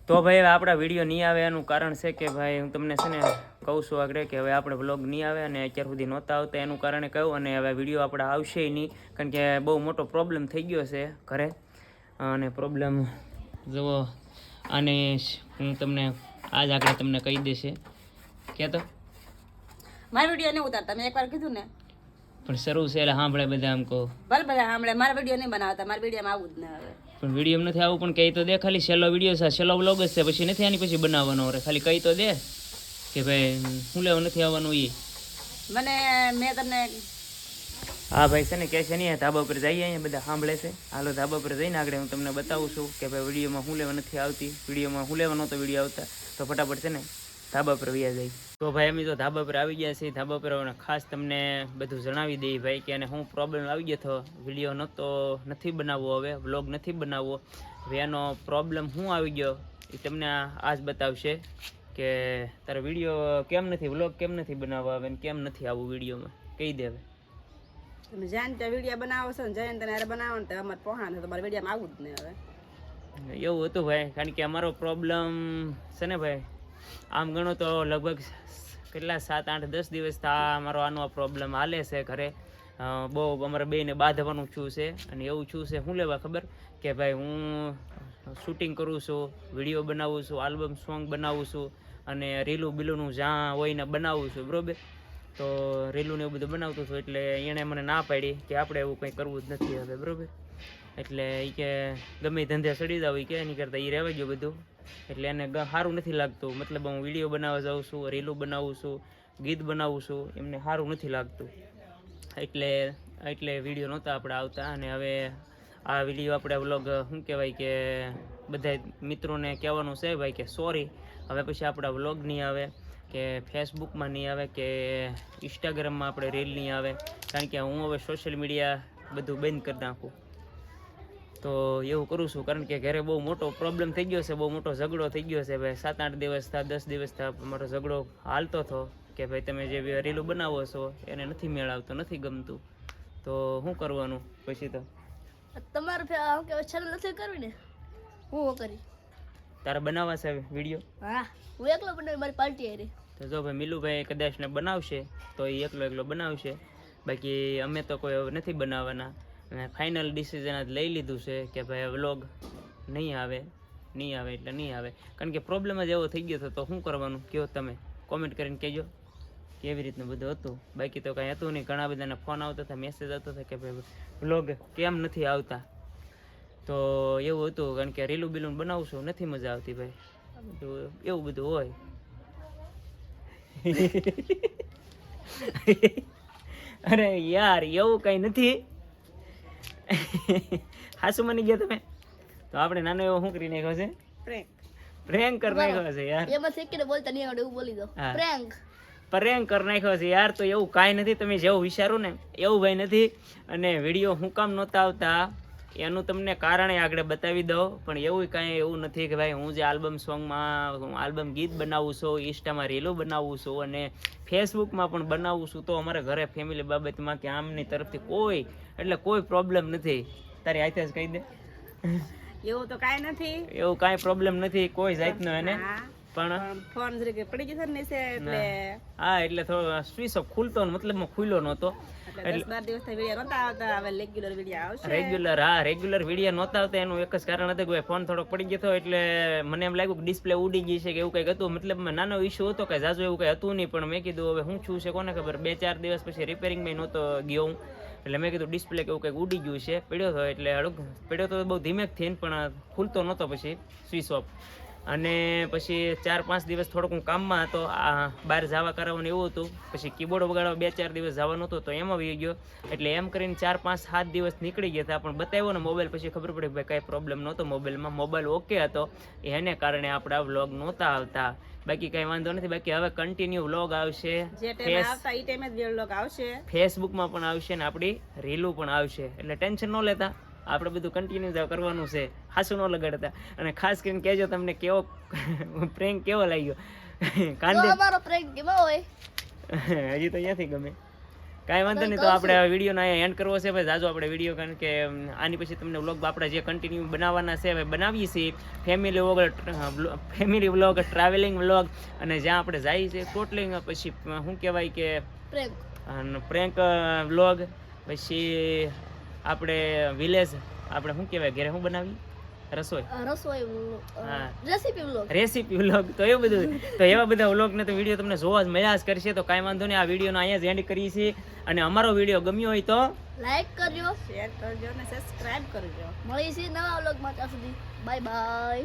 તો ભાઈ હવે આપણા વિડીયો નહીં આવે એનું કારણ છે કે ભાઈ હું તમને છે ને કહું છું આગળ કે હવે આપણે વ્લોગ નહીં આવે અને અત્યાર સુધી નહોતા આવતા એનું કારણે કહ્યું અને હવે વિડીયો આપણે આવશે નહીં કારણ કે બહુ મોટો પ્રોબ્લેમ થઈ ગયો છે ઘરે અને પ્રોબ્લેમ જુઓ આને હું તમને આજ આગળ તમને કહી દેશે કે તો મારા વિડીયો નહીં ઉતારતા મેં એકવાર કીધું ને પણ શરૂ છે એટલે સાંભળે બધા આમ કહો ભલે બધા સાંભળે મારા વિડીયો નહીં બનાવતા મારા વિડીયોમાં આવું જ ના આવે પણ વિડીયો નથી આવું પણ કહી તો દે ખાલી છેલ્લો વિડીયો છે છેલ્લો વ્લોગ જ છે પછી નથી આની પછી બનાવવાનો રે ખાલી કહી તો દે કે ભાઈ હું લેવા નથી આવવાનું એ મને મેં તમને હા ભાઈ છે ને કહે છે નહીં ધાબા પર જઈએ અહીંયા બધા સાંભળે છે હાલો ધાબા પર જઈને આગળ હું તમને બતાવું છું કે ભાઈ વિડીયોમાં હું લેવા નથી આવતી વિડીયોમાં હું લેવા નહોતો વિડીયો આવતા તો ફટાફટ છે ને ધાબા પર વ્યા જાય તો ભાઈ અમે તો ધાબા પર આવી ગયા છીએ ધાબા પર ખાસ તમને બધું જણાવી દઈએ ભાઈ કે એને હું પ્રોબ્લેમ આવી ગયો હતો વિડીયો નથી બનાવવો હવે વ્લોગ નથી બનાવવો હવે એનો પ્રોબ્લેમ શું આવી ગયો એ તમને આજ બતાવશે કે તારો વિડીયો કેમ નથી વ્લોગ કેમ નથી બનાવવા હવે કેમ નથી આવવું વિડીયોમાં કહી દે હવે તમે જાણ ત્યાં વિડીયો બનાવો છો ને જઈને તને બનાવો ને અમારે પહોંચા તમારે વિડીયોમાં આવું જ નહીં હવે એવું હતું ભાઈ કારણ કે અમારો પ્રોબ્લેમ છે ને ભાઈ આમ ગણો તો લગભગ કેટલા 7-8-10 દિવસ અમારો આનો પ્રોબ્લેમ હાલે છે ઘરે બહુ અમારે બેને બાંધવાનું છું છે અને એવું છું છે શું લેવા ખબર કે ભાઈ હું શૂટિંગ કરું છું વિડીયો બનાવું છું આલ્બમ સોંગ બનાવું છું અને રીલું બીલુંનું જ્યાં હોય ને બનાવું છું બરાબર તો રીલું ને એવું બધું બનાવતું છું એટલે એણે મને ના પાડી કે આપણે એવું કંઈ કરવું જ નથી હવે બરાબર એટલે એ કે ગમે ધંધે સડી જાવ એ કે એની કરતાં એ રહેવા ગયો બધું એટલે એને સારું નથી લાગતું મતલબ હું વિડીયો બનાવવા જાઉં છું રીલું બનાવું છું ગીત બનાવું છું એમને સારું નથી લાગતું એટલે વિડીયો નહોતા આપણે આવતા અને હવે આ વિડીયો આપણે વ્લોગ શું કહેવાય કે બધા મિત્રોને કહેવાનું છે ભાઈ કે સોરી હવે પછી આપણા વ્લોગ નહીં આવે કે ફેસબુકમાં નહીં આવે કે ઇન્સ્ટાગ્રામમાં આપણે રીલ નહીં આવે કારણ કે હું હવે સોશિયલ મીડિયા બધું બંધ કરી નાખું તો એવું કરું છું કારણ કે ઘરે બહુ મોટો પ્રોબ્લેમ થઈ ગયો છે બહુ મોટો ઝઘડો થઈ ગયો છે ભાઈ 7-8 દિવસ 10 દિવસ મારો ઝઘડો હાલતો હતો કે ભાઈ તમે જે રીલું બનાવો છો એને નથી મેળ આવતો નથી ગમતું તો શું કરવાનું પછી તો તમારે ચેનલ નથી કરવી ને હું કરી તારે બનાવવા છે વિડીયો હા હું એકલો બનાવી મારી પાર્ટી આવી તો જો ભાઈ મિલુભાઈ કદાચ ને બનાવશે તો એ એકલો બનાવશે બાકી અમે તો કોઈ હવે નથી બનાવવાના અને ફાઇનલ ડિસિઝન આજ લઈ લીધું છે કે ભાઈ વ્લોગ નહીં આવે એટલે નહીં આવે કારણ કે પ્રોબ્લેમ જ એવો થઈ ગયો હતો તો શું કરવાનું કહો તમે કોમેન્ટ કરીને કહેજો કેવી રીતનું બધું હતું બાકી તો કાંઈ હતું નહીં ઘણા બધાને ફોન આવતા હતા મેસેજ આવતા હતા કે ભાઈ વ્લોગ કેમ નથી આવતા તો એવું હતું કારણ કે રીલું બીલું બનાવું છું નથી મજા આવતી ભાઈ એવું બધું હોય અરે યાર એવું કંઈ નથી હાસુ માની ગયા તમે તો આપણે નાનો એવો શું કરી નાખ્યો છે પ્રેન્ક કરી નાખ્યો છે યાર એમાં શીખીને બોલતા નહીં આવડે એવું બોલી દો પ્રેન્ક કરી નાખ્યો છે યાર તો એવું કાંઈ નથી તમે જેવું વિચારો ને એવું ભાઈ નથી અને વિડીયો હું કામ નહોતા આવતા એનું તમને કારણે આગળ બતાવી દઉં પણ એવું કાંઈ એવું નથી કે ભાઈ હું જે આલ્બમ સોંગમાં આલ્બમ ગીત બનાવું છું ઇન્સ્ટામાં રીલો બનાવું છું અને ફેસબુકમાં પણ બનાવું છું તો અમારા ઘરે ફેમિલી બાબતમાં કે આમની તરફથી કોઈ પ્રોબ્લેમ નથી તારી હાથે જ કહી દે એવું તો કાંઈ નથી એવું કાંઈ પ્રોબ્લેમ નથી કોઈ જાતનો એને પણ ફોન પડી ગયો ને એટલે હા એટલે થોડો સ્વિચ ઓફ ખુલતો મતલબમાં ખુલ્લો નહોતો રેગ્યુલર વિડીયો નહોતા આવતા એનું એક જ કારણ હતું કે ફોન થોડોક પડી ગયો હતો એટલે મને એમ લાગ્યું કે ડિસ્પ્લે ઉડી ગઈ છે કે એવું કંઈક હતું મતલબ નાનો ઇસ્યુ હતો કે જાજુ એવું કંઈ હતું નહીં પણ મેં કીધું હવે શું છું છે કોને ખબર 2-4 દિવસ પછી રિપેરિંગમાં નહોતો ગયો હું એટલે મેં કીધું ડિસ્પ્લે કે એવું કંઈક ઉડી ગયું છે પડ્યો હતો એટલે પડ્યો તો બહુ ધીમેક થઈને પણ ખુલતો નહોતો પછી સ્વિચ ઓફ અને પછી 4-5 દિવસ થોડોક હું કામમાં હતો બહાર જવા કરાવવાનું એવું હતું પછી કીબોર્ડ વગાડવા 2-4 દિવસ જવાનું હતું તો એમાં આવી ગયો એટલે એમ કરીને 4-5-7 દિવસ નીકળી ગયા હતા પણ બતાવ્યો ને મોબાઈલ પછી ખબર પડી ભાઈ કાંઈ પ્રોબ્લેમ નહોતો મોબાઈલમાં મોબાઈલ ઓકે હતો એને કારણે આપણા વ્લોગ નહોતા આવતા બાકી કાંઈ વાંધો નથી બાકી હવે કન્ટિન્યુ વ્લોગ આવશે ફેસબુકમાં પણ આવશે ને આપણી રીલું પણ આવશે એટલે ટેન્શન ન લેતા આપણે બધું કન્ટિન્યુ કરવાનું છે હાસું ન લગાડતા અને ખાસ કરીને કહેજો તમને કેવો પ્રેન્ક કેવો લાગ્યો કાંદે અમારો પ્રેન્ક કેવો હોય હજી તો અહીંયાથી ગમે કાંઈ વાંધો નહીં, તો આપણે આ વિડીયોનો અહીંયા એન્ડ કરવો છે ભાઈ. જાજો આપણે વિડીયો, કારણ કે આની પછી તમને વ્લોગ આપણે જે કન્ટિન્યુ બનાવવાના છે હવે બનાવીએ છીએ. ફેમિલી વ્લોગ, ટ્રાવેલિંગ વ્લોગ, અને જ્યાં આપણે જઈએ છીએ ટોટલિંગ, પછી શું કહેવાય કે પ્રેન્ક વ્લોગ, પછી આપણે વિલેજ, આપણે શું કહેવાય ઘરે શું બનાવી રસોઈ રેસીપી વ્લોગ, તો એવું બધું. તો એવા બધા વ્લોગને તો વિડીયો તમને જોવા જ મળ્યા જ કરશે. તો કાંઈ વાંધો નહીં, આ વિડીયોનો અહીંયા જ એન્ડ કરીએ છીએ. અને અમારો વિડીયો ગમ્યો હોય તો લાઈક કરજો, શેર કરજો અને સબસ્ક્રાઇબ કરજો. મળીશું નવા વ્લોગમાં. ત્યાં સુધી બાય બાય.